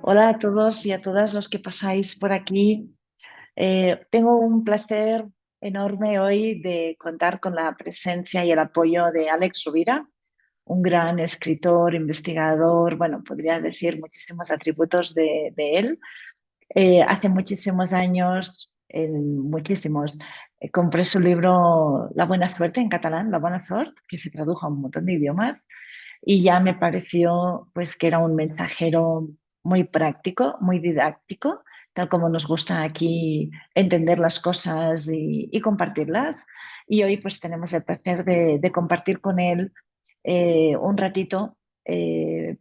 Hola a todos y a todas los que pasáis por aquí. Tengo un placer enorme hoy de contar con la presencia y el apoyo de Alex Rovira, un gran escritor, investigador, bueno, podría decir muchísimos atributos de él. Hace muchísimos años, muchísimos, compré su libro La buena suerte en catalán, La buena sort, que se tradujo a un montón de idiomas y ya me pareció pues que era un mensajero muy práctico, muy didáctico, tal como nos gusta aquí entender las cosas y compartirlas. Y hoy pues tenemos el placer de compartir con él un ratito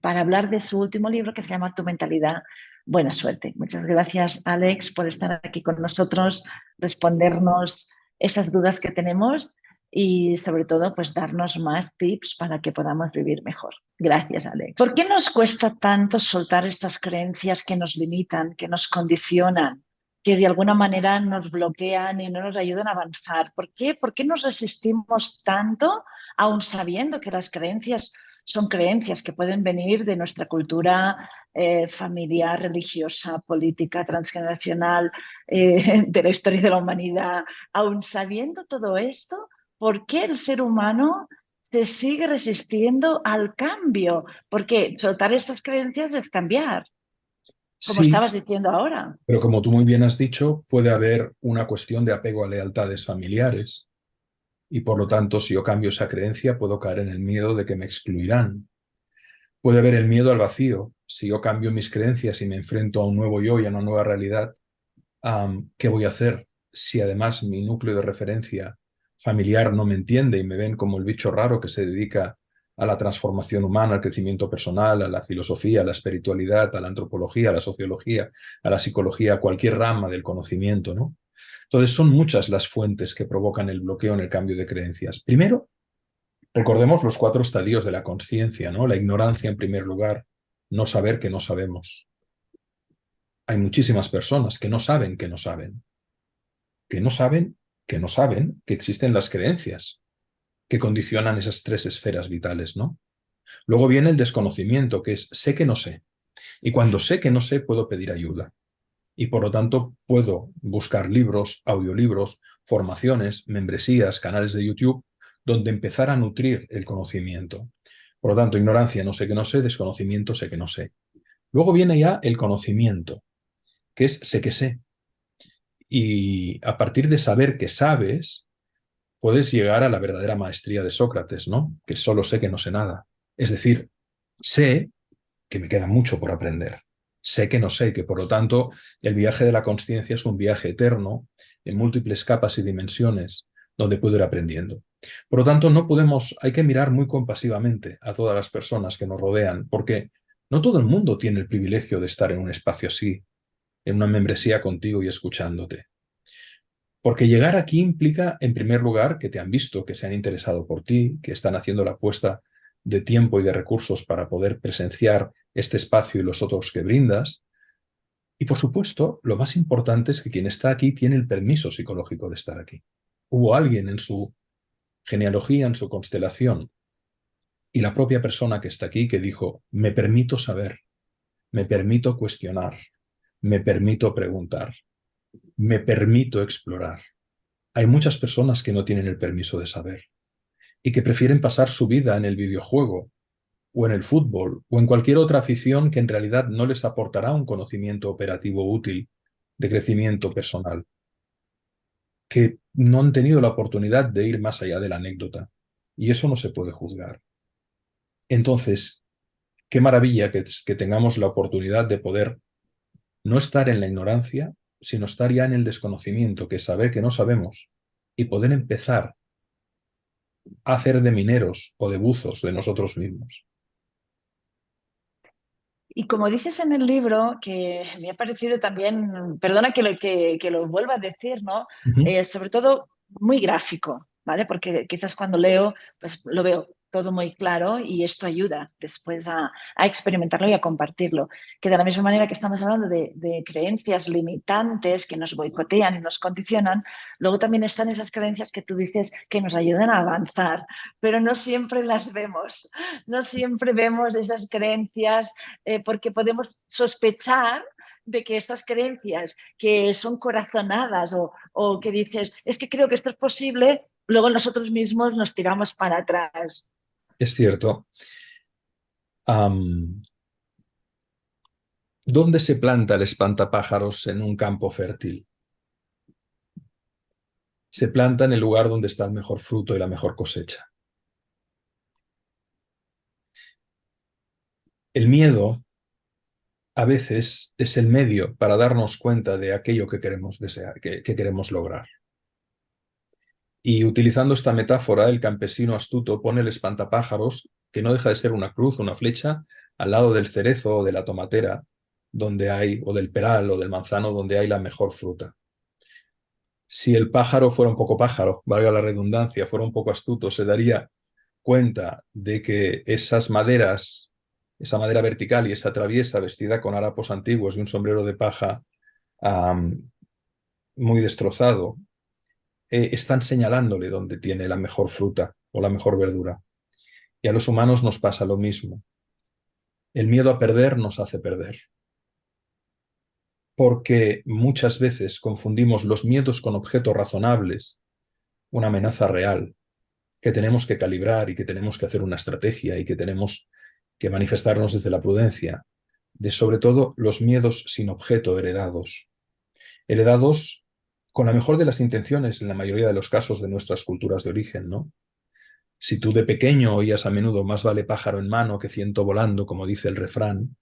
para hablar de su último libro que se llama Tu mentalidad. Buena suerte. Muchas gracias, Alex, por estar aquí con nosotros, respondernos esas dudas que tenemos y sobre todo pues darnos más tips para que podamos vivir mejor. Gracias, Alex. ¿Por qué nos cuesta tanto soltar estas creencias que nos limitan, que nos condicionan, que de alguna manera nos bloquean y no nos ayudan a avanzar? ¿Por qué? ¿Por qué nos resistimos tanto, aun sabiendo que las creencias son creencias que pueden venir de nuestra cultura familiar, religiosa, política, transgeneracional, de la historia de la humanidad? Aun sabiendo todo esto, ¿por qué el ser humano se sigue resistiendo al cambio? Porque soltar estas creencias es cambiar, como Sí, estabas diciendo ahora. pero como tú muy bien has dicho, puede haber una cuestión de apego a lealtades familiares y por lo tanto, si yo cambio esa creencia, puedo caer en el miedo de que me excluirán. Puede haber el miedo al vacío. Si yo cambio mis creencias y me enfrento a un nuevo yo y a una nueva realidad, ¿qué voy a hacer si además mi núcleo de referencia familiar no me entiende y me ven como el bicho raro que se dedica a la transformación humana, al crecimiento personal, a la filosofía, a la espiritualidad, a la antropología, a la sociología, a la psicología, a cualquier rama del conocimiento, ¿no? Entonces son muchas las fuentes que provocan el bloqueo en el cambio de creencias. Primero, recordemos los cuatro estadios de la conciencia, ¿no? La ignorancia en primer lugar, no saber que no sabemos. Hay muchísimas personas que no saben que no saben, que no saben, que no saben que existen las creencias que condicionan esas tres esferas vitales, ¿no? Luego viene el desconocimiento, que es sé que no sé. Y cuando sé que no sé, puedo pedir ayuda. Y por lo tanto, puedo buscar libros, audiolibros, formaciones, membresías, canales de YouTube, donde empezar a nutrir el conocimiento. Por lo tanto, ignorancia, no sé que no sé, desconocimiento, sé que no sé. Luego viene ya el conocimiento, que es sé que sé. Y a partir de saber que sabes, puedes llegar a la verdadera maestría de Sócrates, ¿no? Que solo sé que no sé nada. Es decir, sé que me queda mucho por aprender. Sé que no sé, que por lo tanto el viaje de la consciencia es un viaje eterno en múltiples capas y dimensiones donde puedo ir aprendiendo. Por lo tanto, no podemos, hay que mirar muy compasivamente a todas las personas que nos rodean, porque no todo el mundo tiene el privilegio de estar en un espacio así, en una membresía contigo y escuchándote. Porque llegar aquí implica, en primer lugar, que te han visto, que se han interesado por ti, que están haciendo la apuesta de tiempo y de recursos para poder presenciar este espacio y los otros que brindas. Y por supuesto, lo más importante es que quien está aquí tiene el permiso psicológico de estar aquí. Hubo alguien en su genealogía, en su constelación, y la propia persona que está aquí que dijo, me permito saber, me permito cuestionar, me permito preguntar, me permito explorar. Hay muchas personas que no tienen el permiso de saber y que prefieren pasar su vida en el videojuego o en el fútbol o en cualquier otra afición que en realidad no les aportará un conocimiento operativo útil de crecimiento personal, que no han tenido la oportunidad de ir más allá de la anécdota. Y eso no se puede juzgar. Entonces, qué maravilla que tengamos la oportunidad de poder no estar en la ignorancia, sino estar ya en el desconocimiento, que es saber que no sabemos y poder empezar a hacer de mineros o de buzos de nosotros mismos. Y como dices en el libro, que me ha parecido también, perdona que lo vuelva a decir, ¿no? Ujú. Sobre todo muy gráfico, ¿vale? Porque quizás cuando leo, pues lo veo todo muy claro y esto ayuda después a experimentarlo y a compartirlo. Que de la misma manera que estamos hablando de creencias limitantes que nos boicotean y nos condicionan, luego también están esas creencias que tú dices que nos ayudan a avanzar, pero no siempre las vemos. No siempre vemos esas creencias porque podemos sospechar de que estas creencias que son corazonadas o que dices, es que creo que esto es posible, luego nosotros mismos nos tiramos para atrás. Es cierto. ¿Dónde se planta el espantapájaros en un campo fértil? Se planta en el lugar donde está el mejor fruto y la mejor cosecha. El miedo a veces es el medio para darnos cuenta de aquello que queremos desear, que queremos lograr. Y utilizando esta metáfora, el campesino astuto pone el espantapájaros, que no deja de ser una cruz, una flecha, al lado del cerezo o de la tomatera, donde hay, o del peral o del manzano, donde hay la mejor fruta. Si el pájaro fuera un poco pájaro, valga la redundancia, fuera un poco astuto, se daría cuenta de que esas maderas, esa madera vertical y esa traviesa vestida con harapos antiguos y un sombrero de paja muy destrozado, están señalándole dónde tiene la mejor fruta o la mejor verdura. Y a los humanos nos pasa lo mismo. El miedo a perder nos hace perder, porque muchas veces confundimos los miedos con objetos razonables, una amenaza real, que tenemos que calibrar y que tenemos que hacer una estrategia y que tenemos que manifestarnos desde la prudencia, de sobre todo los miedos sin objeto heredados. Heredados con la mejor de las intenciones en la mayoría de los casos de nuestras culturas de origen, ¿no? Si tú de pequeño oías a menudo más vale pájaro en mano que ciento volando, como dice el refrán,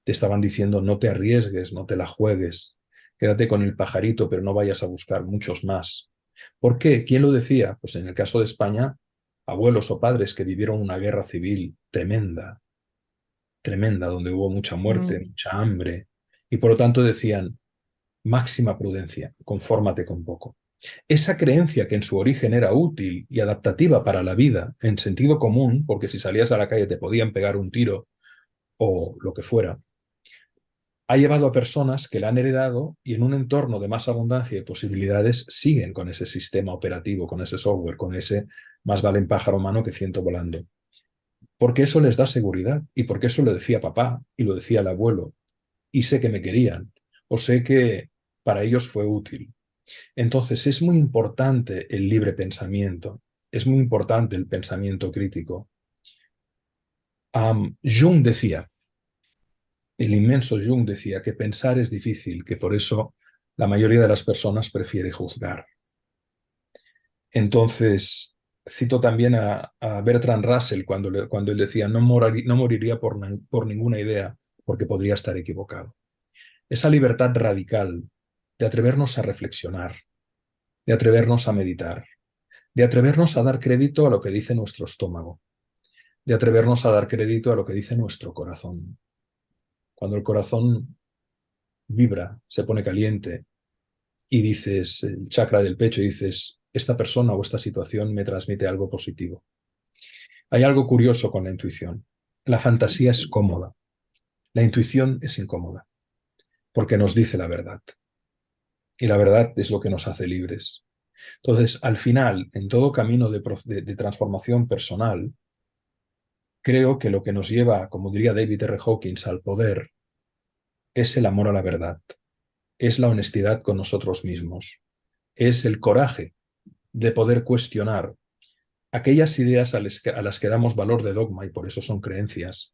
te estaban diciendo no te arriesgues, no te la juegues, quédate con el pajarito, pero no vayas a buscar muchos más. ¿Por qué? ¿Quién lo decía? Pues en el caso de España, abuelos o padres que vivieron una guerra civil tremenda, tremenda, donde hubo mucha muerte, Mm. mucha hambre, y por lo tanto decían, máxima prudencia, confórmate con poco. Esa creencia que en su origen era útil y adaptativa para la vida, en sentido común, porque si salías a la calle te podían pegar un tiro o lo que fuera, ha llevado a personas que la han heredado y en un entorno de más abundancia y posibilidades siguen con ese sistema operativo, con ese software, con ese más vale en pájaro mano que ciento volando. Porque eso les da seguridad y porque eso lo decía papá y lo decía el abuelo y sé que me querían o sé que para ellos fue útil. Entonces es muy importante el libre pensamiento, es muy importante el pensamiento crítico. Jung decía, el inmenso Jung decía que pensar es difícil, que por eso la mayoría de las personas prefiere juzgar. Entonces, cito también a Bertrand Russell cuando él decía, no moriría por ninguna idea, porque podría estar equivocado. Esa libertad radical de atrevernos a reflexionar, de atrevernos a meditar, de atrevernos a dar crédito a lo que dice nuestro estómago, de atrevernos a dar crédito a lo que dice nuestro corazón. Cuando el corazón vibra, se pone caliente y dices, el chakra del pecho, y dices, esta persona o esta situación me transmite algo positivo. Hay algo curioso con la intuición. La fantasía es cómoda, la intuición es incómoda, porque nos dice la verdad. Y la verdad es lo que nos hace libres. Entonces, al final, en todo camino de transformación personal, creo que lo que nos lleva, como diría David R. Hawkins, al poder es el amor a la verdad, es la honestidad con nosotros mismos, es el coraje de poder cuestionar aquellas ideas a las que damos valor de dogma y por eso son creencias,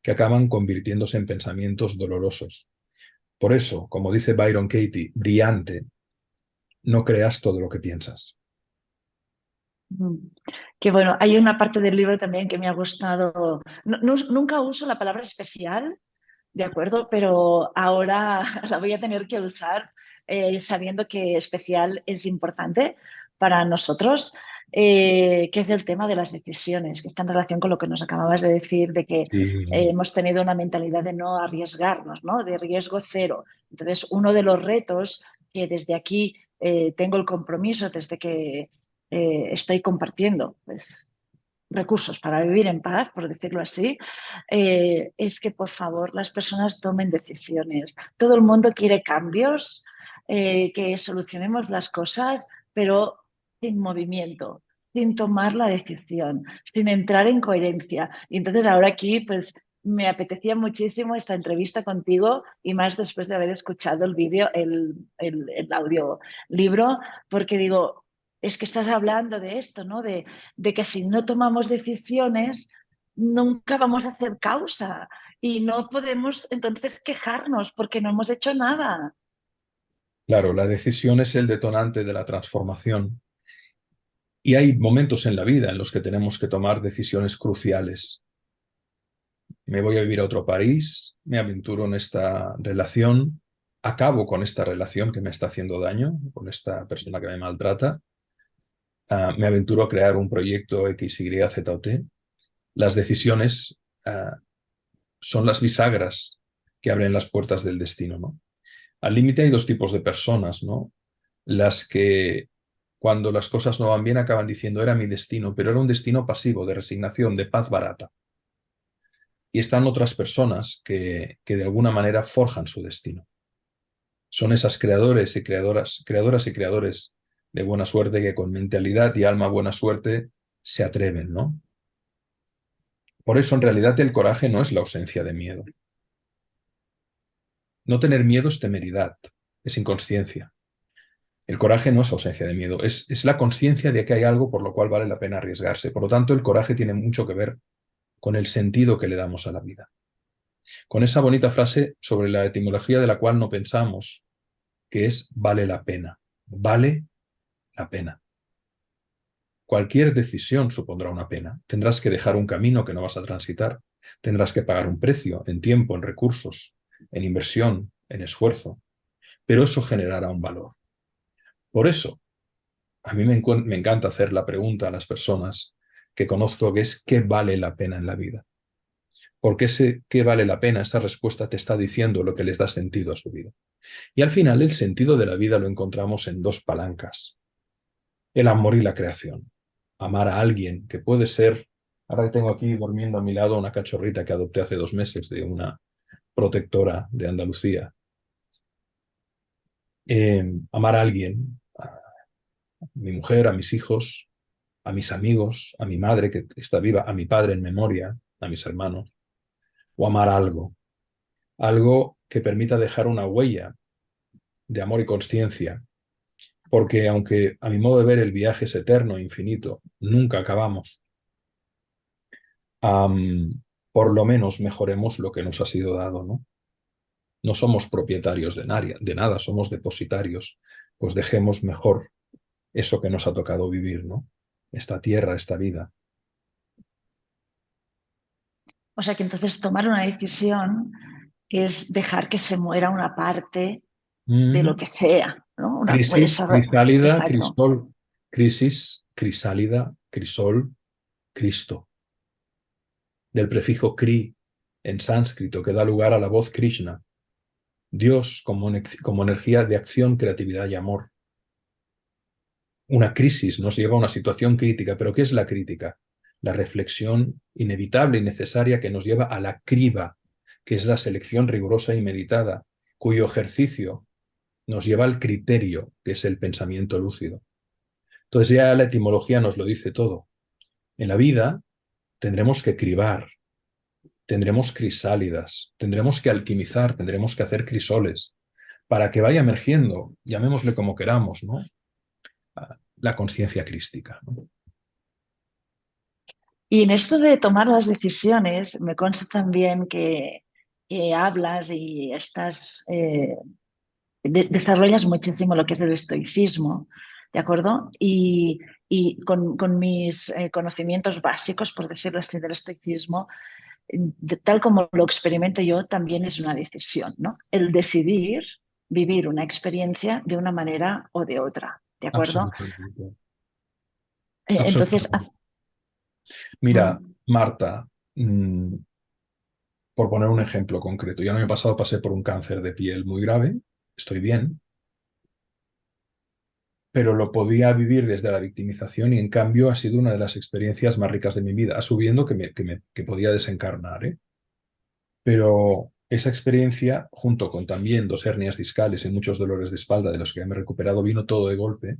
que acaban convirtiéndose en pensamientos dolorosos. Por eso, como dice Byron Katie, brillante, no creas todo lo que piensas. Mm. Que bueno, hay una parte del libro también que me ha gustado. Nunca uso la palabra especial, ¿de acuerdo? Pero ahora la voy a tener que usar sabiendo que especial es importante para nosotros, que es el tema de las decisiones, que está en relación con lo que nos acababas de decir, de que Sí, hemos tenido una mentalidad de no arriesgarnos, ¿no? De riesgo cero. Entonces, uno de los retos que desde aquí tengo el compromiso, desde que estoy compartiendo, pues recursos para vivir en paz, por decirlo así, es que por favor las personas tomen decisiones. Todo el mundo quiere cambios, que solucionemos las cosas, pero sin movimiento, sin tomar la decisión, sin entrar en coherencia. Y entonces ahora aquí, pues me apetecía muchísimo esta entrevista contigo y más después de haber escuchado el vídeo, el audiolibro, porque digo, es que estás hablando de esto, ¿no? De que si no tomamos decisiones, nunca vamos a hacer causa y no podemos entonces quejarnos porque no hemos hecho nada. Claro, la decisión es el detonante de la transformación. Y hay momentos en la vida en los que tenemos que tomar decisiones cruciales. Me voy a vivir a otro país, me aventuro en esta relación, acabo con esta relación que me está haciendo daño, con esta persona que me maltrata, me aventuro a crear un proyecto X, Y, Z o T. Las decisiones son las bisagras que abren las puertas del destino, ¿no? Al límite hay dos tipos de personas, ¿no? Las que cuando las cosas no van bien acaban diciendo era mi destino, pero era un destino pasivo, de resignación, de paz barata. Y están otras personas que de alguna manera forjan su destino. Son esas creadoras y creadores de buena suerte que con mentalidad y alma buena suerte se atreven, ¿no? Por eso en realidad el coraje no es la ausencia de miedo. No tener miedo es temeridad, es inconsciencia. El coraje no es ausencia de miedo, es la conciencia de que hay algo por lo cual vale la pena arriesgarse. Por lo tanto, el coraje tiene mucho que ver con el sentido que le damos a la vida. Con esa bonita frase sobre la etimología de la cual no pensamos, que es vale la pena. Vale la pena. Cualquier decisión supondrá una pena. Tendrás que dejar un camino que no vas a transitar. Tendrás que pagar un precio en tiempo, en recursos, en inversión, en esfuerzo. Pero eso generará un valor. Por eso, a mí me encanta hacer la pregunta a las personas que conozco, que es ¿qué vale la pena en la vida? Porque ese qué vale la pena, esa respuesta te está diciendo lo que les da sentido a su vida. Y al final el sentido de la vida lo encontramos en dos palancas, el amor y la creación. Amar a alguien que puede ser, ahora que tengo aquí durmiendo a mi lado una cachorrita que adopté hace 2 meses de una protectora de Andalucía. Amar a alguien, a mi mujer, a mis hijos, a mis amigos, a mi madre que está viva, a mi padre en memoria, a mis hermanos, o amar algo, algo que permita dejar una huella de amor y conciencia, porque aunque a mi modo de ver el viaje es eterno e infinito, nunca acabamos, por lo menos mejoremos lo que nos ha sido dado, ¿no? No somos propietarios de nada, somos depositarios, pues dejemos mejor eso que nos ha tocado vivir, ¿no? Esta tierra, esta vida. O sea que entonces tomar una decisión es dejar que se muera una parte de lo Mm. que sea, ¿no? Crisis, crisálida, Exacto. crisol. Crisis, crisálida, crisol, Cristo. Del prefijo kri en sánscrito que da lugar a la voz Krishna. Dios como energía de acción, creatividad y amor. Una crisis nos lleva a una situación crítica, pero ¿qué es la crítica? La reflexión inevitable y necesaria que nos lleva a la criba, que es la selección rigurosa y meditada, cuyo ejercicio nos lleva al criterio, que es el pensamiento lúcido. Entonces ya la etimología nos lo dice todo. En la vida tendremos que cribar, tendremos crisálidas, tendremos que alquimizar, tendremos que hacer crisoles, para que vaya emergiendo, llamémosle como queramos, ¿no? La conciencia crística, ¿no? Y en esto de tomar las decisiones, me consta también que hablas y estás, desarrollas muchísimo lo que es el estoicismo, ¿de acuerdo? Y con mis conocimientos básicos, por decirlo así, del estoicismo, tal como lo experimento yo, también es una decisión, ¿no? El decidir vivir una experiencia de una manera o de otra, ¿de acuerdo? Absolutamente. Entonces, Absolutamente. Mira, Marta, por poner un ejemplo concreto, yo el año pasado pasé por un cáncer de piel muy grave, estoy bien, pero lo podía vivir desde la victimización y en cambio ha sido una de las experiencias más ricas de mi vida, asumiendo que podía desencarnar, ¿eh? Pero esa experiencia, junto con también 2 hernias discales y muchos dolores de espalda de los que ya me he recuperado, vino todo de golpe,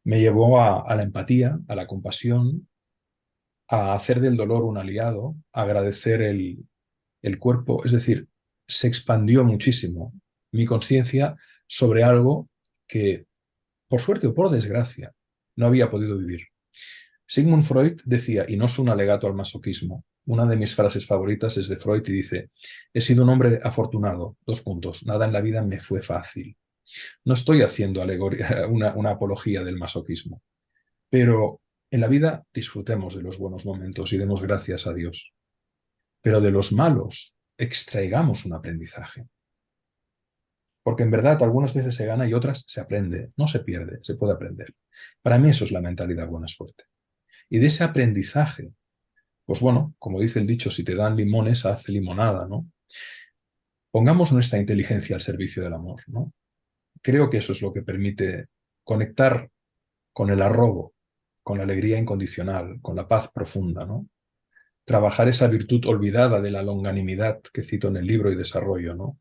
me llevó a la empatía, a la compasión, a hacer del dolor un aliado, a agradecer el cuerpo, es decir, se expandió muchísimo mi conciencia sobre algo que, por suerte o por desgracia, no había podido vivir. Sigmund Freud decía, y no es un alegato al masoquismo, una de mis frases favoritas es de Freud y dice, he sido un hombre afortunado, 2 puntos, nada en la vida me fue fácil. No estoy haciendo alegoría, una apología del masoquismo, pero en la vida disfrutemos de los buenos momentos y demos gracias a Dios. Pero de los malos extraigamos un aprendizaje. Porque en verdad algunas veces se gana y otras se aprende, no se pierde, se puede aprender. Para mí eso es la mentalidad buena suerte. Y de ese aprendizaje, pues bueno, como dice el dicho, si te dan limones, haz limonada, ¿no? Pongamos nuestra inteligencia al servicio del amor, ¿no? Creo que eso es lo que permite conectar con el arrobo, con la alegría incondicional, con la paz profunda, ¿no? Trabajar esa virtud olvidada de la longanimidad que cito en el libro y desarrollo, ¿no?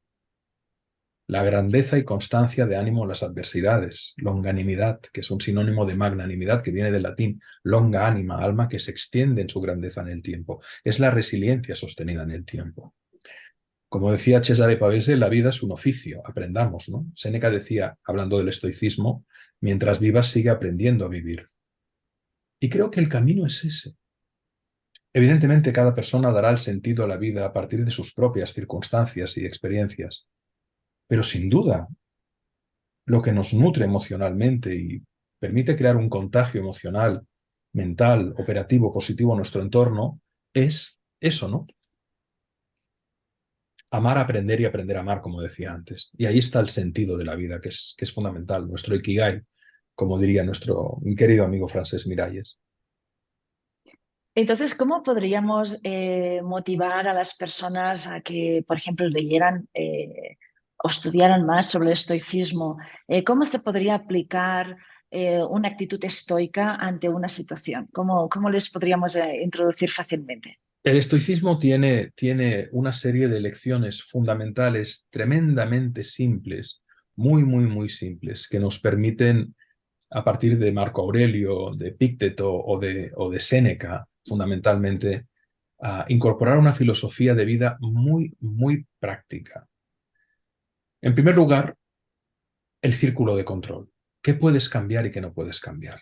La grandeza y constancia de ánimo en las adversidades, longanimidad, que es un sinónimo de magnanimidad, que viene del latín longa anima, alma que se extiende en su grandeza en el tiempo. Es la resiliencia sostenida en el tiempo. Como decía Cesare Pavese, la vida es un oficio, aprendamos, ¿no? Séneca decía, hablando del estoicismo, mientras vivas sigue aprendiendo a vivir. Y creo que el camino es ese. Evidentemente, cada persona dará el sentido a la vida a partir de sus propias circunstancias y experiencias, pero sin duda, lo que nos nutre emocionalmente y permite crear un contagio emocional, mental, operativo, positivo en nuestro entorno, es eso, ¿no? Amar, aprender y aprender a amar, como decía antes. Y ahí está el sentido de la vida, que es fundamental, nuestro ikigai, como diría nuestro querido amigo Francesc Miralles. Entonces, ¿cómo podríamos motivar a las personas a que, por ejemplo, leyeran o estudiaran más sobre el estoicismo? ¿Cómo se podría aplicar una actitud estoica ante una situación? ¿Cómo les podríamos introducir fácilmente? El estoicismo tiene una serie de lecciones fundamentales tremendamente simples, muy, muy, muy simples, que nos permiten, a partir de Marco Aurelio, de Epicteto o de Séneca, fundamentalmente, incorporar una filosofía de vida muy, muy práctica. En primer lugar, el círculo de control. ¿Qué puedes cambiar y qué no puedes cambiar?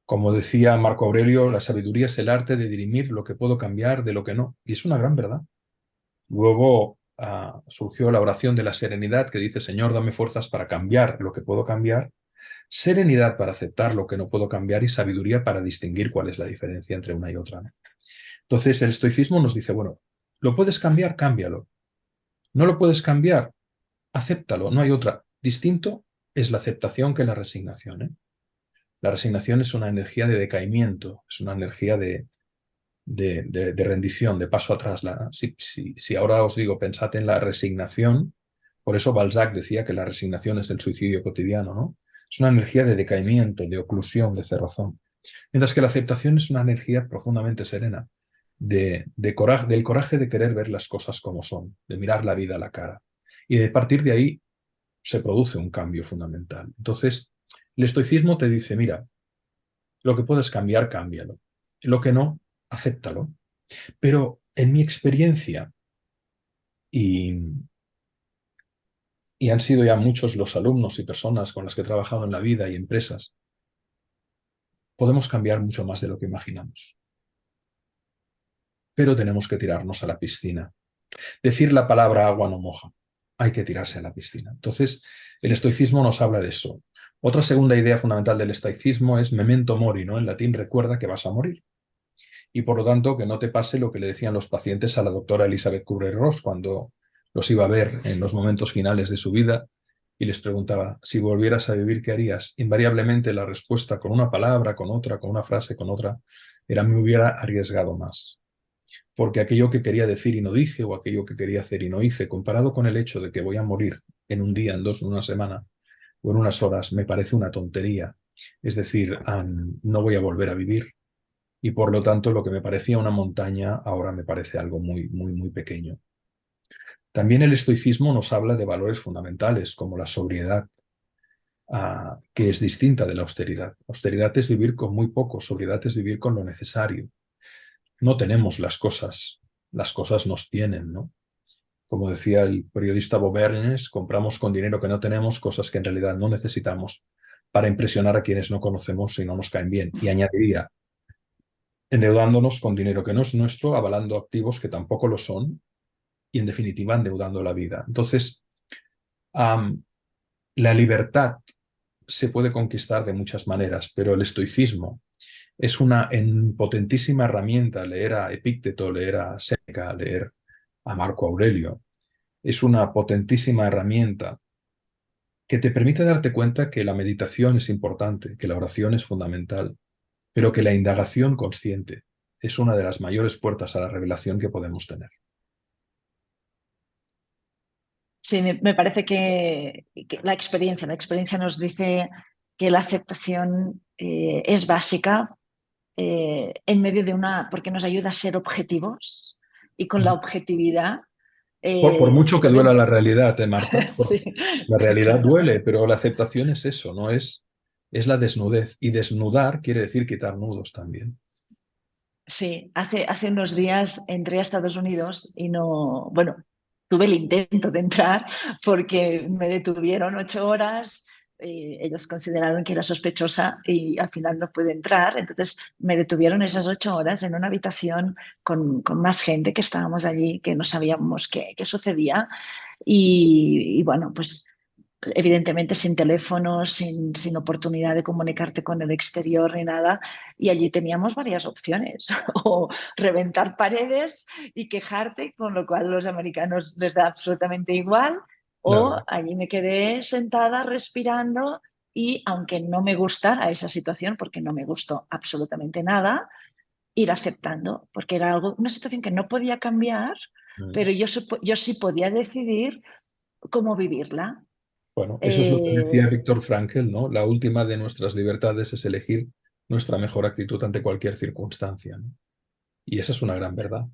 Como decía Marco Aurelio, la sabiduría es el arte de dirimir lo que puedo cambiar de lo que no. Y es una gran verdad. Luego surgió la oración de la serenidad que dice, Señor, dame fuerzas para cambiar lo que puedo cambiar, serenidad para aceptar lo que no puedo cambiar y sabiduría para distinguir cuál es la diferencia entre una y otra, ¿no? Entonces el estoicismo nos dice, bueno, lo puedes cambiar, cámbialo. No lo puedes cambiar, acéptalo, no hay otra. Distinto es la aceptación que la resignación, ¿eh? La resignación es una energía de decaimiento, es una energía de rendición, de paso atrás. Si ahora os digo, pensad en la resignación, por eso Balzac decía que la resignación es el suicidio cotidiano, ¿no? Es una energía de decaimiento, de oclusión, de cerrazón. Mientras que la aceptación es una energía profundamente serena, coraje, del coraje de querer ver las cosas como son, de mirar la vida a la cara. Y de partir de ahí se produce un cambio fundamental. Entonces, el estoicismo te dice, mira, lo que puedes cambiar, cámbialo. Lo que no, acéptalo. Pero en mi experiencia, y, y han sido ya muchos los alumnos y personas con las que he trabajado en la vida y empresas, podemos cambiar mucho más de lo que imaginamos. Pero tenemos que tirarnos a la piscina. Decir la palabra agua no moja. Hay que tirarse a la piscina. Entonces, el estoicismo nos habla de eso. Otra segunda idea fundamental del estoicismo es memento mori, ¿no? En latín, recuerda que vas a morir. Y por lo tanto, que no te pase lo que le decían los pacientes a la doctora Elizabeth Kubler-Ross cuando los iba a ver en los momentos finales de su vida y les preguntaba, si volvieras a vivir, ¿qué harías? Invariablemente la respuesta con una palabra, con otra, con una frase, con otra, era me hubiera arriesgado más. Porque aquello que quería decir y no dije, o aquello que quería hacer y no hice, comparado con el hecho de que voy a morir en un día, en dos, en una semana, o en unas horas me parece una tontería. Es decir, no voy a volver a vivir y por lo tanto lo que me parecía una montaña ahora me parece algo muy, muy, muy pequeño. También el estoicismo nos habla de valores fundamentales como la sobriedad, que es distinta de la austeridad. Austeridad es vivir con muy poco, sobriedad es vivir con lo necesario. No tenemos las cosas nos tienen, ¿no? Como decía el periodista Bob Ernest, compramos con dinero que no tenemos cosas que en realidad no necesitamos para impresionar a quienes no conocemos y no nos caen bien. Y añadiría, endeudándonos con dinero que no es nuestro, avalando activos que tampoco lo son y, en definitiva, endeudando la vida. Entonces, la libertad se puede conquistar de muchas maneras, pero el estoicismo es una potentísima herramienta. Leer a Epícteto, leer a Séneca, leer a Marco Aurelio, es una potentísima herramienta que te permite darte cuenta que la meditación es importante, que la oración es fundamental, pero que la indagación consciente es una de las mayores puertas a la revelación que podemos tener. Sí, me parece que la experiencia nos dice que la aceptación es básica en medio de porque nos ayuda a ser objetivos y con la objetividad Por mucho que duela podemos... la realidad, Marta, Sí, la realidad claro. duele, pero la aceptación es eso, no es la desnudez. Y desnudar quiere decir quitar nudos también. Sí, hace unos días entré a Estados Unidos y no, bueno, tuve el intento de entrar porque me detuvieron 8 horas. Ellos consideraron que era sospechosa y al final no pude entrar. Entonces me detuvieron esas 8 horas en una habitación con más gente que estábamos allí, que no sabíamos qué sucedía. Y bueno, pues evidentemente sin teléfono, sin oportunidad de comunicarte con el exterior ni nada. Y allí teníamos varias opciones, o reventar paredes y quejarte, con lo cual a los americanos les da absolutamente igual, o Claro. allí me quedé sentada respirando y aunque no me gustara esa situación, porque no me gustó absolutamente nada, ir aceptando, porque era una situación que no podía cambiar, Mm. pero yo sí podía decidir cómo vivirla. Bueno, eso es lo que decía Eh, Víctor Frankl, ¿no? La última de nuestras libertades es elegir nuestra mejor actitud ante cualquier circunstancia, ¿no? Y esa es una gran verdad.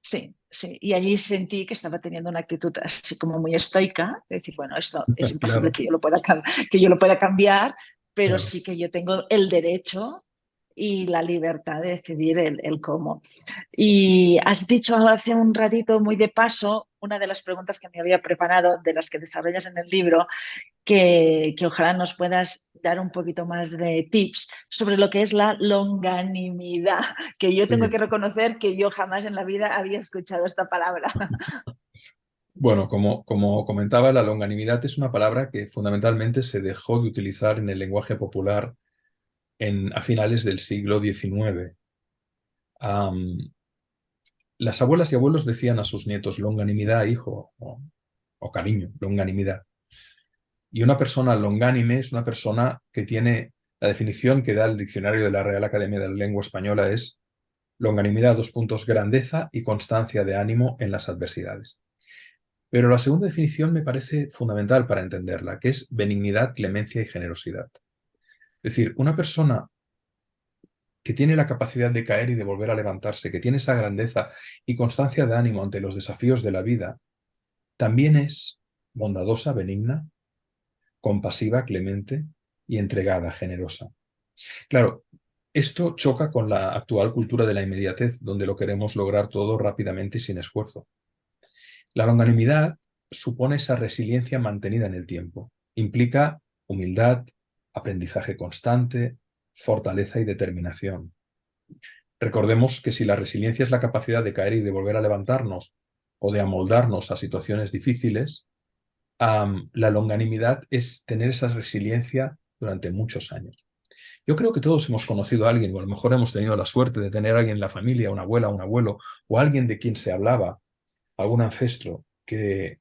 Sí, sí. Y allí sentí que estaba teniendo una actitud así como muy estoica, de decir, bueno, esto es imposible Claro, que yo lo pueda cambiar, pero claro. sí que yo tengo el derecho y la libertad de decidir el cómo. Y has dicho hace un ratito, muy de paso, una de las preguntas que me había preparado, de las que desarrollas en el libro, que ojalá nos puedas dar un poquito más de tips sobre lo que es la longanimidad, que yo tengo Sí. que reconocer que yo jamás en la vida había escuchado esta palabra. Bueno, como comentaba, la longanimidad es una palabra que fundamentalmente se dejó de utilizar en el lenguaje popular a finales del siglo XIX. Las abuelas y abuelos decían a sus nietos longanimidad, hijo, o cariño, longanimidad. Y una persona longánime es una persona que tiene la definición que da el diccionario de la Real Academia de la Lengua Española es longanimidad, dos puntos, grandeza y constancia de ánimo en las adversidades. Pero la segunda definición me parece fundamental para entenderla, que es benignidad, clemencia y generosidad. Es decir, una persona que tiene la capacidad de caer y de volver a levantarse, que tiene esa grandeza y constancia de ánimo ante los desafíos de la vida, también es bondadosa, benigna, compasiva, clemente y entregada, generosa. Claro, esto choca con la actual cultura de la inmediatez, donde lo queremos lograr todo rápidamente y sin esfuerzo. La longanimidad supone esa resiliencia mantenida en el tiempo. Implica humildad, aprendizaje constante, fortaleza y determinación. Recordemos que si la resiliencia es la capacidad de caer y de volver a levantarnos o de amoldarnos a situaciones difíciles, la longanimidad es tener esa resiliencia durante muchos años. Yo creo que todos hemos conocido a alguien, o a lo mejor hemos tenido la suerte de tener a alguien en la familia, una abuela, un abuelo, o alguien de quien se hablaba, algún ancestro, del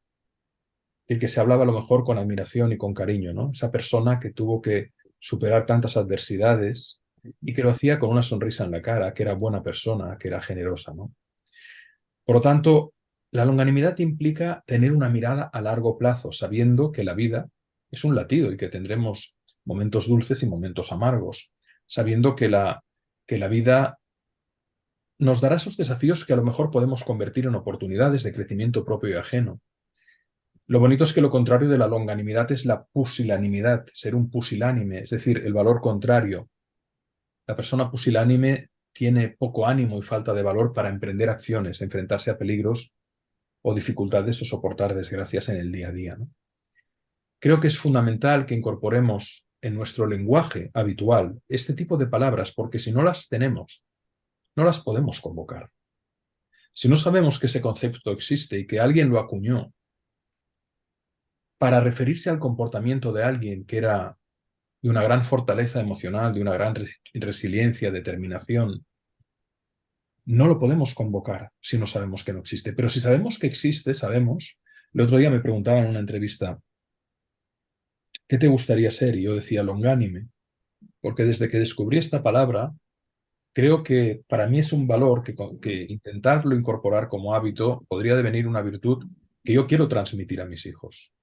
que se hablaba a lo mejor con admiración y con cariño, ¿no? Esa persona que tuvo que superar tantas adversidades y que lo hacía con una sonrisa en la cara, que era buena persona, que era generosa, ¿no? Por lo tanto, la longanimidad implica tener una mirada a largo plazo, sabiendo que la vida es un latido y que tendremos momentos dulces y momentos amargos, sabiendo que la vida nos dará esos desafíos que a lo mejor podemos convertir en oportunidades de crecimiento propio y ajeno. Lo bonito es que lo contrario de la longanimidad es la pusilanimidad, ser un pusilánime, es decir, el valor contrario. La persona pusilánime tiene poco ánimo y falta de valor para emprender acciones, enfrentarse a peligros o dificultades o soportar desgracias en el día a día, ¿no? Creo que es fundamental que incorporemos en nuestro lenguaje habitual este tipo de palabras, porque si no las tenemos, no las podemos convocar. Si no sabemos que ese concepto existe y que alguien lo acuñó para referirse al comportamiento de alguien que era de una gran fortaleza emocional, de una gran resiliencia, determinación, no lo podemos convocar si no sabemos que no existe. Pero si sabemos que existe, sabemos. El otro día me preguntaban en una entrevista, ¿qué te gustaría ser? Y yo decía longánime, porque desde que descubrí esta palabra, creo que para mí es un valor que intentarlo incorporar como hábito podría devenir una virtud que yo quiero transmitir a mis hijos.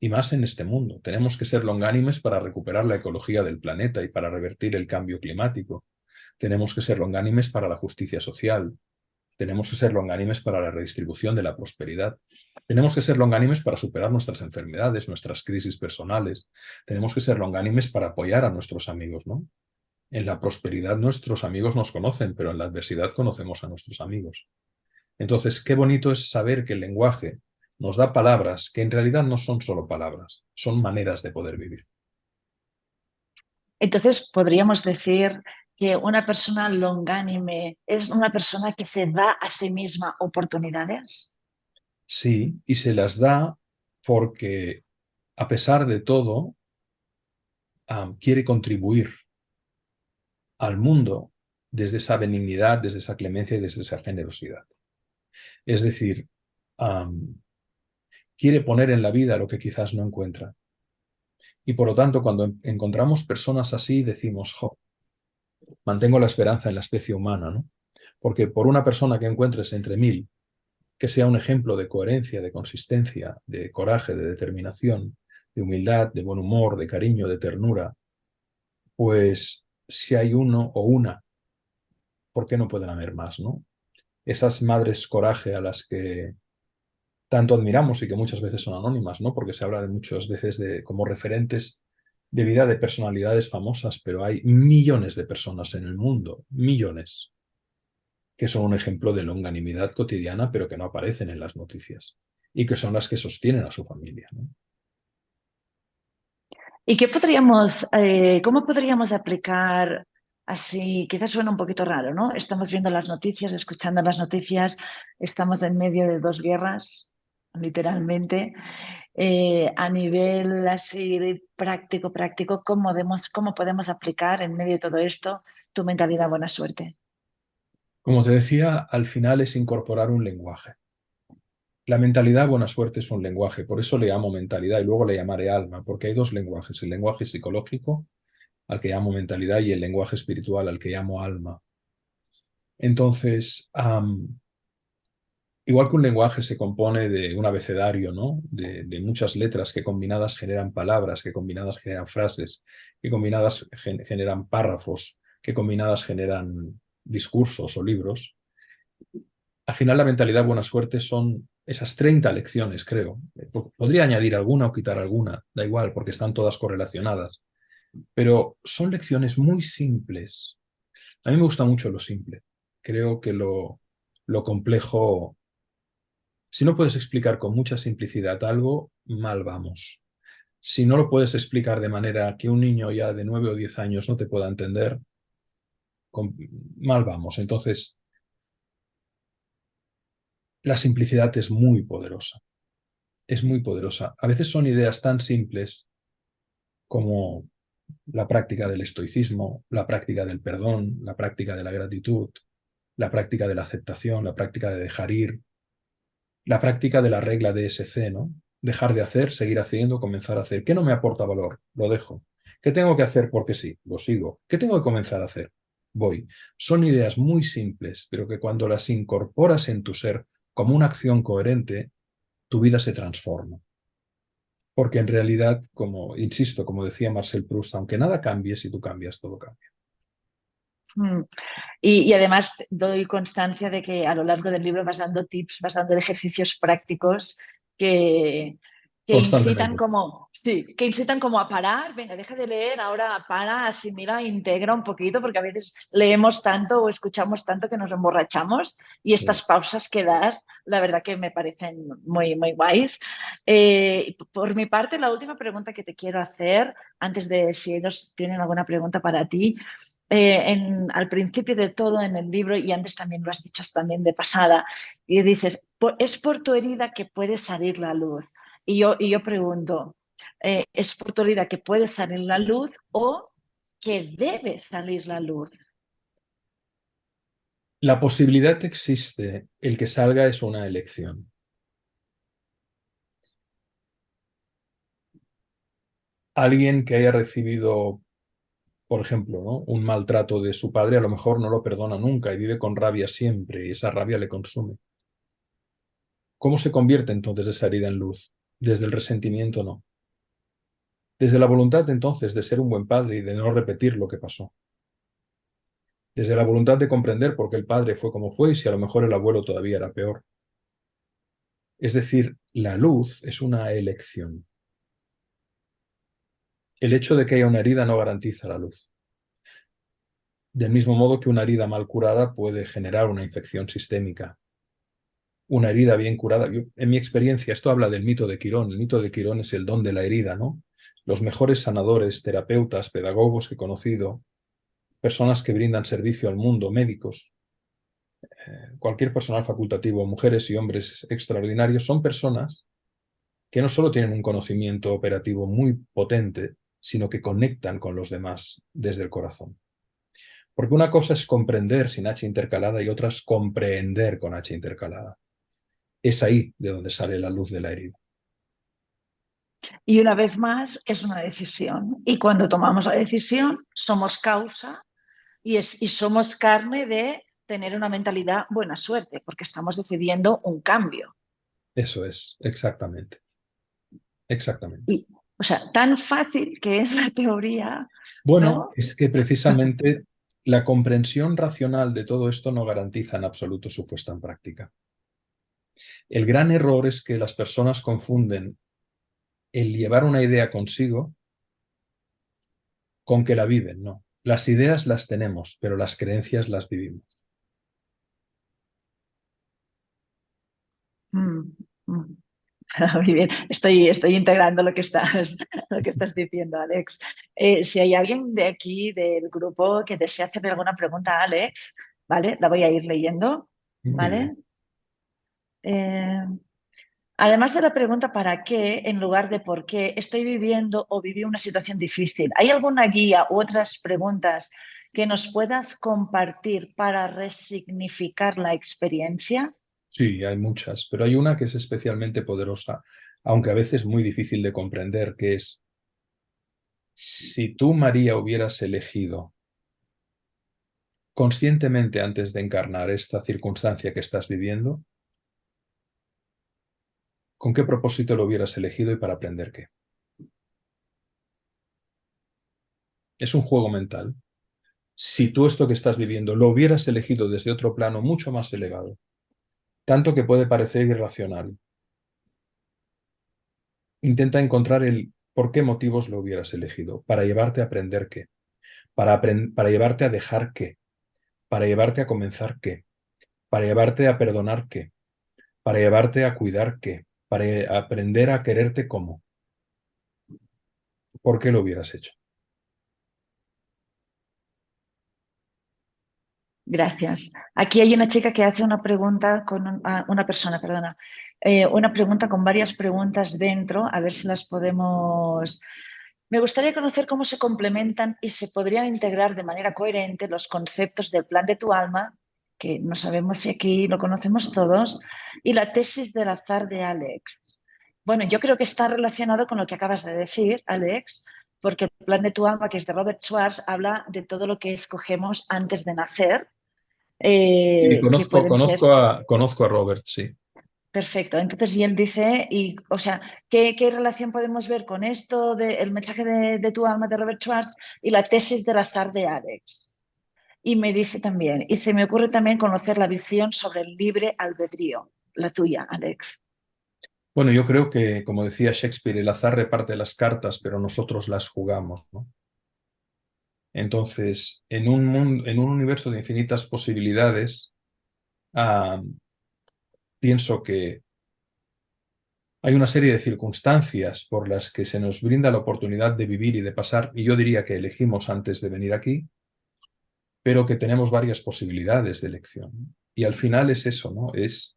Y más en este mundo. Tenemos que ser longánimes para recuperar la ecología del planeta y para revertir el cambio climático. Tenemos que ser longánimes para la justicia social. Tenemos que ser longánimes para la redistribución de la prosperidad. Tenemos que ser longánimes para superar nuestras enfermedades, nuestras crisis personales. Tenemos que ser longánimes para apoyar a nuestros amigos, ¿no? En la prosperidad nuestros amigos nos conocen, pero en la adversidad conocemos a nuestros amigos. Entonces, qué bonito es saber que el lenguaje nos da palabras que en realidad no son solo palabras, son maneras de poder vivir. Entonces, podríamos decir que una persona longánime es una persona que se da a sí misma oportunidades. Sí, y se las da porque, a pesar de todo, quiere contribuir al mundo desde esa benignidad, desde esa clemencia y desde esa generosidad. Es decir, quiere poner en la vida lo que quizás no encuentra. Y por lo tanto, cuando encontramos personas así, decimos, jo, mantengo la esperanza en la especie humana, ¿no? Porque por una persona que encuentres entre mil, que sea un ejemplo de coherencia, de consistencia, de coraje, de determinación, de humildad, de buen humor, de cariño, de ternura, pues si hay uno o una, ¿por qué no pueden haber más, no? Esas madres coraje a las que tanto admiramos y que muchas veces son anónimas, ¿no? Porque se habla muchas veces de como referentes de vida de personalidades famosas, pero hay millones de personas en el mundo, millones, que son un ejemplo de longanimidad cotidiana, pero que no aparecen en las noticias y que son las que sostienen a su familia, ¿no? ¿Y cómo podríamos aplicar así? Quizás suena un poquito raro, ¿no? Estamos viendo las noticias, escuchando las noticias, estamos en medio de dos guerras, literalmente. A nivel así práctico, ¿cómo podemos aplicar en medio de todo esto tu mentalidad buena suerte? Como te decía, al final es incorporar un lenguaje. La mentalidad buena suerte es un lenguaje, por eso le llamo mentalidad y luego le llamaré alma, porque hay dos lenguajes, el lenguaje psicológico, al que llamo mentalidad, y el lenguaje espiritual, al que llamo alma. Entonces, igual que un lenguaje se compone de un abecedario, ¿no? De muchas letras que combinadas generan palabras, que combinadas generan frases, que combinadas generan párrafos, que combinadas generan discursos o libros. Al final, la mentalidad buena suerte son esas 30 lecciones, creo. Podría añadir alguna o quitar alguna, da igual, porque están todas correlacionadas. Pero son lecciones muy simples. A mí me gusta mucho lo simple. Creo que lo complejo, si no puedes explicar con mucha simplicidad algo, mal vamos. Si no lo puedes explicar de manera que un niño ya de 9 o 10 años no te pueda entender, mal vamos. Entonces, la simplicidad es muy poderosa. Es muy poderosa. A veces son ideas tan simples como la práctica del estoicismo, la práctica del perdón, la práctica de la gratitud, la práctica de la aceptación, la práctica de dejar ir, la práctica de la regla de DSC, ¿no? Dejar de hacer, seguir haciendo, comenzar a hacer. ¿Qué no me aporta valor? Lo dejo. ¿Qué tengo que hacer porque sí? Lo sigo. ¿Qué tengo que comenzar a hacer? Voy. Son ideas muy simples, pero que cuando las incorporas en tu ser como una acción coherente, tu vida se transforma. Porque en realidad, como insisto, como decía Marcel Proust, aunque nada cambie, si tú cambias, todo cambia. Mm. Y además doy constancia de que a lo largo del libro vas dando tips, vas dando ejercicios prácticos que, que incitan Constantemente. como, sí, que incitan como a parar, venga, deja de leer, ahora para, asimila, integra un poquito, porque a veces leemos tanto o escuchamos tanto que nos emborrachamos y estas Sí. pausas que das, la verdad que me parecen muy, muy guays. Por mi parte, la última pregunta que te quiero hacer, antes de si ellos tienen alguna pregunta para ti, al principio de todo en el libro, y antes también lo has dicho también de pasada, y dices, es por tu herida que puede salir la luz. Y yo pregunto, ¿es por tu herida que puede salir la luz o que debe salir la luz? La posibilidad existe, el que salga es una elección. Alguien que haya recibido, por ejemplo, ¿no?, un maltrato de su padre, a lo mejor no lo perdona nunca y vive con rabia siempre y esa rabia le consume. ¿Cómo se convierte entonces esa herida en luz? Desde el resentimiento no. Desde la voluntad entonces de ser un buen padre y de no repetir lo que pasó. Desde la voluntad de comprender por qué el padre fue como fue y si a lo mejor el abuelo todavía era peor. Es decir, la luz es una elección. El hecho de que haya una herida no garantiza la luz. Del mismo modo que una herida mal curada puede generar una infección sistémica. Una herida bien curada. En mi experiencia, esto habla del mito de Quirón. El mito de Quirón es el don de la herida, ¿no? Los mejores sanadores, terapeutas, pedagogos que he conocido, personas que brindan servicio al mundo, médicos, cualquier personal facultativo, mujeres y hombres extraordinarios, son personas que no solo tienen un conocimiento operativo muy potente, sino que conectan con los demás desde el corazón. Porque una cosa es comprender sin H intercalada y otra es comprehender con H intercalada. Es ahí de donde sale la luz de la herida. Y una vez más, es una decisión. Y cuando tomamos la decisión, somos causa y somos carne de tener una mentalidad buena suerte, porque estamos decidiendo un cambio. Eso es, exactamente. Exactamente. Y, o sea, tan fácil que es la teoría, Bueno, ¿no? es que precisamente la comprensión racional de todo esto no garantiza en absoluto su puesta en práctica. El gran error es que las personas confunden el llevar una idea consigo con que la viven, no. Las ideas las tenemos, pero las creencias las vivimos. Mm, mm. Muy bien, estoy integrando lo que estás diciendo, Alex. Si hay alguien de aquí del grupo que desea hacerle alguna pregunta a Alex, ¿vale? La voy a ir leyendo, Muy bien. ¿vale? Eh, Además de la pregunta ¿para qué? En lugar de ¿por qué? Estoy viviendo o viví una situación difícil. ¿Hay alguna guía u otras preguntas que nos puedas compartir para resignificar la experiencia? Sí, hay muchas, pero hay una que es especialmente poderosa, aunque a veces muy difícil de comprender, que es, si tú, María, hubieras elegido conscientemente antes de encarnar esta circunstancia que estás viviendo, ¿con qué propósito lo hubieras elegido y para aprender qué? Es un juego mental. Si tú esto que estás viviendo lo hubieras elegido desde otro plano mucho más elevado, tanto que puede parecer irracional, intenta encontrar el por qué motivos lo hubieras elegido, para llevarte a aprender qué, para llevarte a dejar qué, para llevarte a comenzar qué, para llevarte a perdonar qué, para llevarte a cuidar qué, para aprender a quererte cómo. ¿Por qué lo hubieras hecho? Gracias. Aquí hay una chica que hace una pregunta con una persona, perdona, una pregunta con varias preguntas dentro, a ver si las podemos. Me gustaría conocer cómo se complementan y se podrían integrar de manera coherente los conceptos del plan de tu alma, que no sabemos si aquí lo conocemos todos, y la tesis del azar de Alex. Bueno, yo creo que está relacionado con lo que acabas de decir, Alex, porque el plan de tu alma, que es de Robert Schwartz, habla de todo lo que escogemos antes de nacer, Y que pueden ser. conozco a Robert, sí. Perfecto. Entonces, y él dice, y, o sea, ¿qué relación podemos ver con esto del mensaje de tu alma de Robert Schwartz y la tesis del azar de Alex? Y me dice también, y se me ocurre también conocer la visión sobre el libre albedrío, la tuya, Alex. Bueno, yo creo que, como decía Shakespeare, el azar reparte las cartas, pero nosotros las jugamos, ¿no? Entonces, en un universo de infinitas posibilidades, ah, pienso que hay una serie de circunstancias por las que se nos brinda la oportunidad de vivir y de pasar, y yo diría que elegimos antes de venir aquí, pero que tenemos varias posibilidades de elección. Y al final es eso, ¿no? Es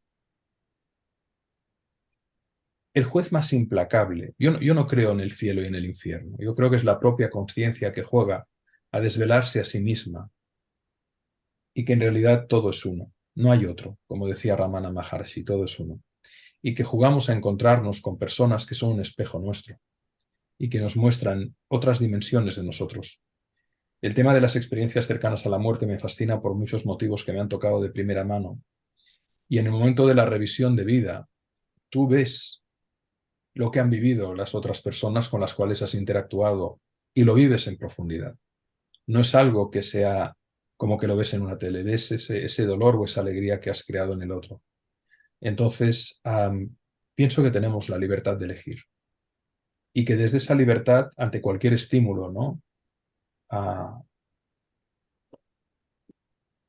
el juez más implacable. Yo no creo en el cielo y en el infierno. Yo creo que es la propia conciencia que juega a desvelarse a sí misma y que en realidad todo es uno. No hay otro, como decía Ramana Maharshi, todo es uno. Y que jugamos a encontrarnos con personas que son un espejo nuestro y que nos muestran otras dimensiones de nosotros. El tema de las experiencias cercanas a la muerte me fascina por muchos motivos que me han tocado de primera mano. Y en el momento de la revisión de vida, tú ves lo que han vivido las otras personas con las cuales has interactuado y lo vives en profundidad. No es algo que sea como que lo ves en una tele, ves ese dolor o esa alegría que has creado en el otro. Entonces, pienso que tenemos la libertad de elegir y que desde esa libertad, ante cualquier estímulo, ¿no? Ah,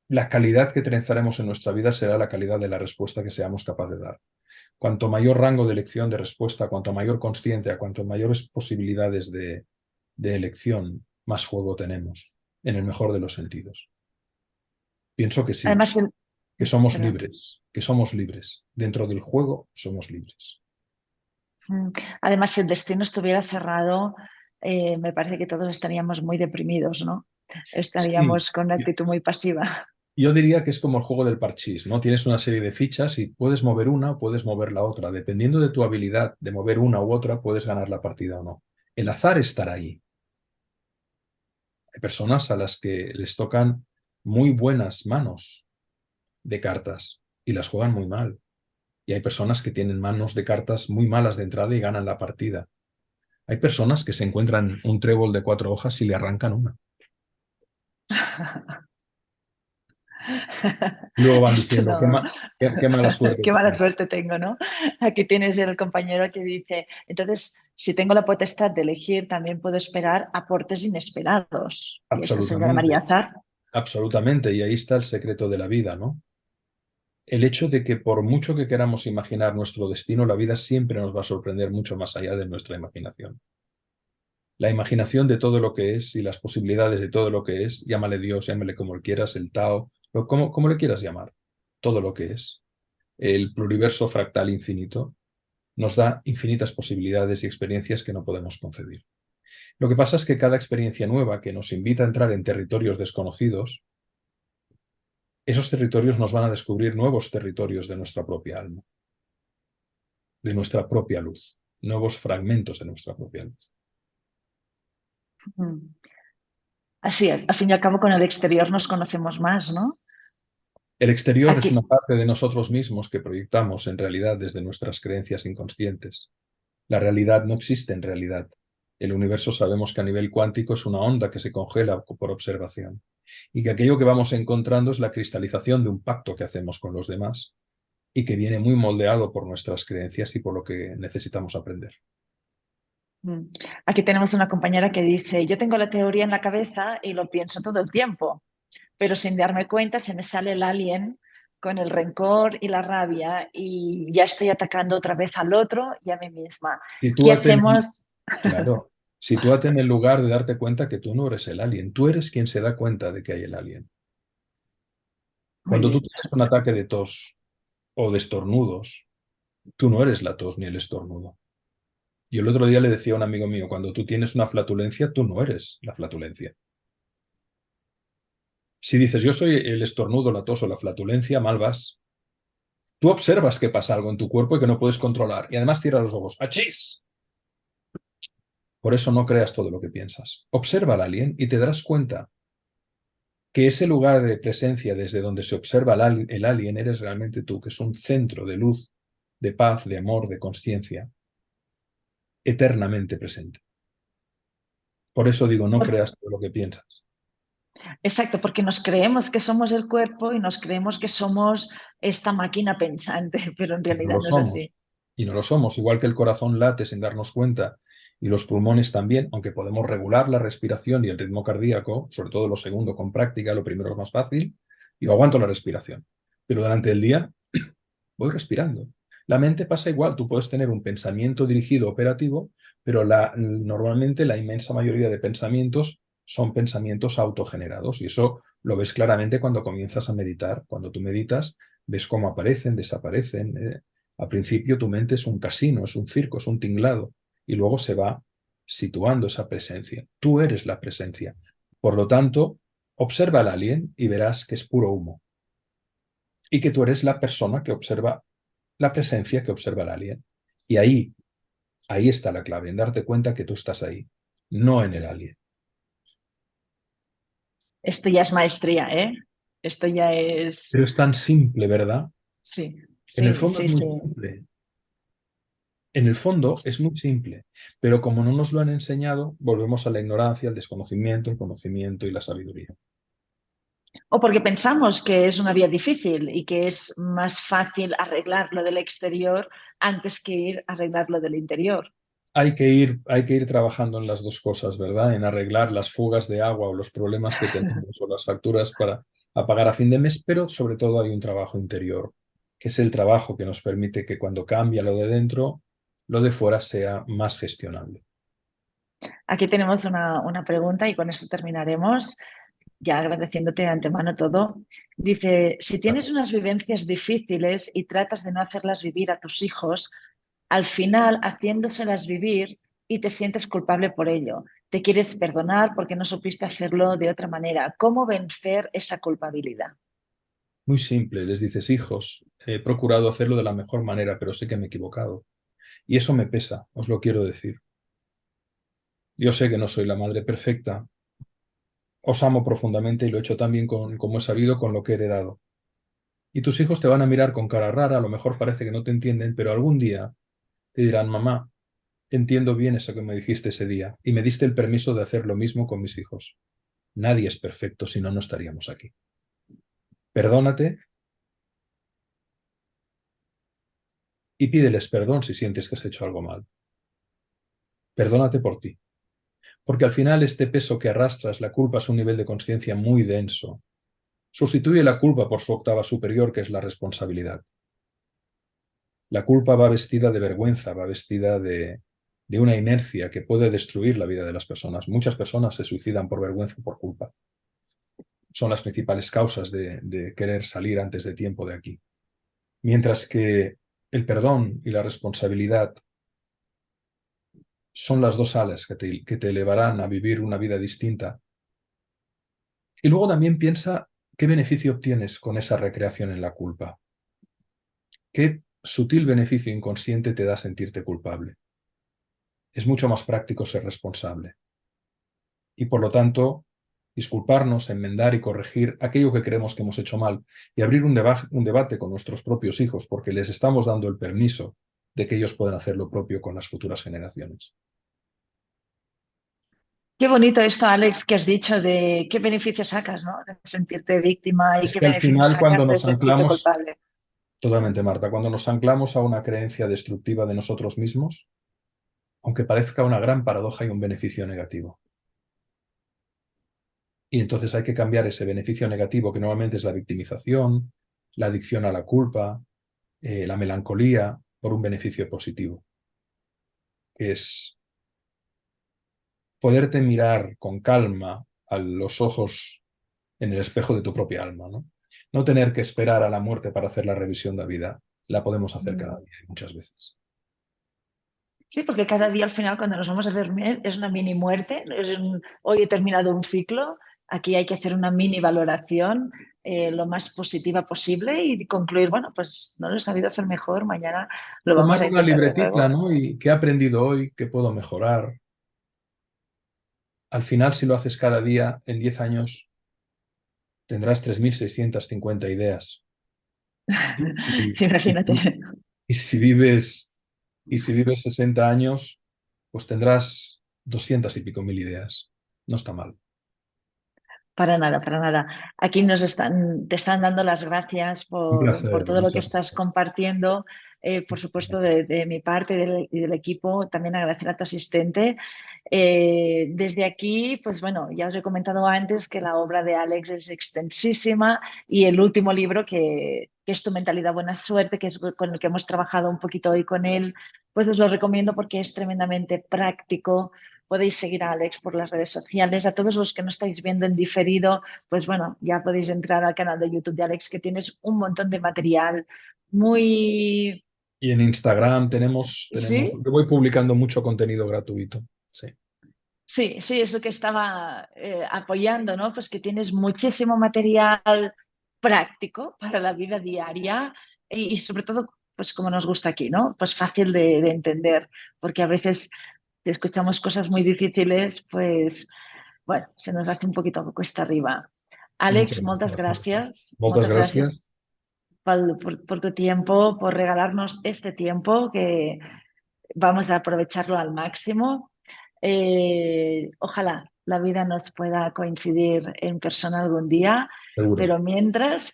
la calidad que trenzaremos en nuestra vida será la calidad de la respuesta que seamos capaces de dar. Cuanto mayor rango de elección de respuesta, cuanto mayor consciencia, cuanto mayores posibilidades de elección, más juego tenemos, en el mejor de los sentidos. Pienso que sí, Además, que somos perdón. libres, que somos libres. Dentro del juego somos libres. Además, si el destino estuviera cerrado, me parece que todos estaríamos muy deprimidos, ¿no? Sí, Estaríamos con una actitud muy pasiva. yo diría que es como el juego del parchís, ¿no? Tienes una serie de fichas y puedes mover una o puedes mover la otra. Dependiendo de tu habilidad de mover una u otra, puedes ganar la partida o no. El azar estará ahí. Hay personas a las que les tocan muy buenas manos de cartas y las juegan muy mal. Y hay personas que tienen manos de cartas muy malas de entrada y ganan la partida. Hay personas que se encuentran un trébol de 4 hojas y le arrancan una. Y luego van Esto diciendo, no. qué mala suerte Qué mala tengo. suerte tengo, ¿no? Aquí tienes el compañero que dice, entonces, si tengo la potestad de elegir, también puedo esperar aportes inesperados. Y esto se llamaría Absolutamente, azar. absolutamente. Y ahí está el secreto de la vida, ¿no? El hecho de que por mucho que queramos imaginar nuestro destino, la vida siempre nos va a sorprender mucho más allá de nuestra imaginación. La imaginación de todo lo que es y las posibilidades de todo lo que es, llámale Dios, llámale como quieras, el Tao, como le quieras llamar, todo lo que es, el pluriverso fractal infinito, nos da infinitas posibilidades y experiencias que no podemos concebir. Lo que pasa es que cada experiencia nueva que nos invita a entrar en territorios desconocidos, esos territorios nos van a descubrir nuevos territorios de nuestra propia alma, de nuestra propia luz, nuevos fragmentos de nuestra propia luz. Mm. Así, al fin y al cabo, con el exterior nos conocemos más, ¿no? El exterior es una Aquí, parte de nosotros mismos que proyectamos en realidad desde nuestras creencias inconscientes. La realidad no existe en realidad. El universo sabemos que a nivel cuántico es una onda que se congela por observación y que aquello que vamos encontrando es la cristalización de un pacto que hacemos con los demás y que viene muy moldeado por nuestras creencias y por lo que necesitamos aprender. mm, aquí tenemos una compañera que dice, yo tengo la teoría en la cabeza y lo pienso todo el tiempo, pero sin darme cuenta se me sale el alien con el rencor y la rabia y ya estoy atacando otra vez al otro y a mí misma. ¿Qué Sitúate en el, hacemos? claro, sitúate en el lugar de darte cuenta que tú no eres el alien, tú eres quien se da cuenta de que hay el alien. Muy Cuando tú bien. tienes un ataque de tos o de estornudos, tú no eres la tos ni el estornudo. Yo el otro día le decía a un amigo mío, cuando tú tienes una flatulencia, tú no eres la flatulencia. Si dices yo soy el estornudo, la tos o la flatulencia, mal vas. Tú observas que pasa algo en tu cuerpo y que no puedes controlar y además cierras los ojos. ¡Achís! Por eso no creas todo lo que piensas. Observa al alien y te darás cuenta que ese lugar de presencia desde donde se observa el alien eres realmente tú, que es un centro de luz de paz, de amor, de consciencia, eternamente presente. Por eso digo, no creas todo lo que piensas. Exacto, porque nos creemos que somos el cuerpo y nos creemos que somos esta máquina pensante, pero en Y no realidad lo no es somos. así. Y no lo somos. Igual que el corazón late sin darnos cuenta y los pulmones también, aunque podemos regular la respiración y el ritmo cardíaco, sobre todo lo segundo con práctica, lo primero es más fácil, yo aguanto la respiración. Pero durante el día voy respirando. La mente pasa igual. Tú puedes tener un pensamiento dirigido operativo, pero normalmente la inmensa mayoría de pensamientos son pensamientos autogenerados. Y eso lo ves claramente cuando comienzas a meditar. Cuando tú meditas, ves cómo aparecen, desaparecen. Al principio tu mente es un casino, es un circo, es un tinglado. Y luego se va situando esa presencia. Tú eres la presencia. Por lo tanto, observa al alien y verás que es puro humo y que tú eres la persona que observa la presencia que observa el alien. Y ahí está la clave, en darte cuenta que tú estás ahí, no en el alien. Esto ya es maestría, ¿eh? Esto ya es... Pero es tan simple, ¿verdad? Sí, En el sí, fondo es sí, muy sí. simple. En el fondo es muy simple, pero como no nos lo han enseñado, volvemos a la ignorancia, al desconocimiento, el conocimiento y la sabiduría. O porque pensamos que es una vía difícil y que es más fácil arreglar lo del exterior antes que ir a arreglar lo del interior. Hay que ir trabajando en las dos cosas, ¿verdad? En arreglar las fugas de agua o los problemas que tenemos o las facturas para pagar a fin de mes, pero sobre todo hay un trabajo interior, que es el trabajo que nos permite que cuando cambia lo de dentro, lo de fuera sea más gestionable. Aquí tenemos una pregunta y con esto terminaremos, ya agradeciéndote de antemano todo. Dice, si tienes unas vivencias difíciles y tratas de no hacerlas vivir a tus hijos, al final haciéndoselas vivir y te sientes culpable por ello. Te quieres perdonar porque no supiste hacerlo de otra manera. ¿Cómo vencer esa culpabilidad? Muy simple, les dices, hijos, he procurado hacerlo de la mejor manera, pero sé que me he equivocado. Y eso me pesa, os lo quiero decir. Yo sé que no soy la madre perfecta, os amo profundamente y lo he hecho tan bien como he sabido con lo que he heredado. Y tus hijos te van a mirar con cara rara, a lo mejor parece que no te entienden, pero algún día te dirán, mamá, entiendo bien eso que me dijiste ese día y me diste el permiso de hacer lo mismo con mis hijos. Nadie es perfecto, si no, no estaríamos aquí. Perdónate y pídeles perdón si sientes que has hecho algo mal. Perdónate por ti, porque al final este peso que arrastras, la culpa, es un nivel de conciencia muy denso. Sustituye la culpa por su octava superior, que es la responsabilidad. La culpa va vestida de vergüenza, va vestida de una inercia que puede destruir la vida de las personas. Muchas personas se suicidan por vergüenza o por culpa. Son las principales causas de querer salir antes de tiempo de aquí. Mientras que el perdón y la responsabilidad son las dos alas que te elevarán a vivir una vida distinta. Y luego también piensa qué beneficio obtienes con esa recreación en la culpa. Qué sutil beneficio inconsciente te da sentirte culpable. Es mucho más práctico ser responsable. Y por lo tanto, disculparnos, enmendar y corregir aquello que creemos que hemos hecho mal y abrir un debate con nuestros propios hijos porque les estamos dando el permiso de que ellos puedan hacer lo propio con las futuras generaciones. Qué bonito esto, Alex, que has dicho de qué beneficio sacas, ¿no? De sentirte víctima y Es qué que al beneficio final cuando sacas de nos sentirte anclamos, culpable. totalmente Marta, cuando nos anclamos a una creencia destructiva de nosotros mismos, aunque parezca una gran paradoja, hay un beneficio negativo. Y entonces hay que cambiar ese beneficio negativo, que normalmente es la victimización, la adicción a la culpa, la melancolía, por un beneficio positivo, que es poderte mirar con calma a los ojos en el espejo de tu propia alma, ¿no? No tener que esperar a la muerte para hacer la revisión de la vida. La podemos hacer cada día y muchas veces. Sí, porque cada día al final cuando nos vamos a dormir es una mini muerte, hoy he terminado un ciclo, aquí hay que hacer una mini valoración lo más positiva posible y concluir, bueno, pues no lo he sabido hacer mejor, mañana lo vamos Tomar a una intentar de libretita, nuevo. ¿no? Y qué he aprendido hoy, qué puedo mejorar. Al final, si lo haces cada día, en 10 años tendrás 3.650 ideas. Y, y- Imagínate. Y si vives, y si vives 60 años, pues tendrás 200 y pico mil ideas. No está mal. Para nada, para nada. Aquí te están dando las gracias Un por placer, todo lo que muchas estás gracias. compartiendo. Por supuesto, de mi parte y del equipo, también agradecer a tu asistente. Desde aquí, pues bueno, ya os he comentado antes que la obra de Alex es extensísima y el último libro, que es Tu mentalidad buena suerte, que es con el que hemos trabajado un poquito hoy con él, pues os lo recomiendo porque es tremendamente práctico. Podéis seguir a Alex por las redes sociales. A todos los que no estáis viendo en diferido, pues bueno, ya podéis entrar al canal de YouTube de Alex, que tienes un montón de material muy... Y en Instagram Sí, yo voy publicando mucho contenido gratuito. Sí, sí, sí, es lo que estaba apoyando, ¿no? Pues que tienes muchísimo material práctico para la vida diaria y sobre todo, pues como nos gusta aquí, ¿no? Pues fácil de entender, porque a veces si escuchamos cosas muy difíciles, pues bueno, se nos hace un poquito cuesta arriba. muchas Àlex, gracias, Marta. Moltes moltes gràcies gràcies. por tu tiempo, por regalarnos este tiempo que vamos a aprovecharlo al máximo. Ojalá la vida nos pueda coincidir en persona algún día, Seguro. pero mientras,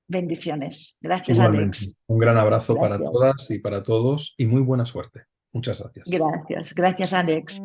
bendiciones. Gracias, Igualmente. Àlex. Un gran abrazo para Gracias. todas y para todos y muy buena suerte. Muchas gracias. Gracias, gracias, Àlex.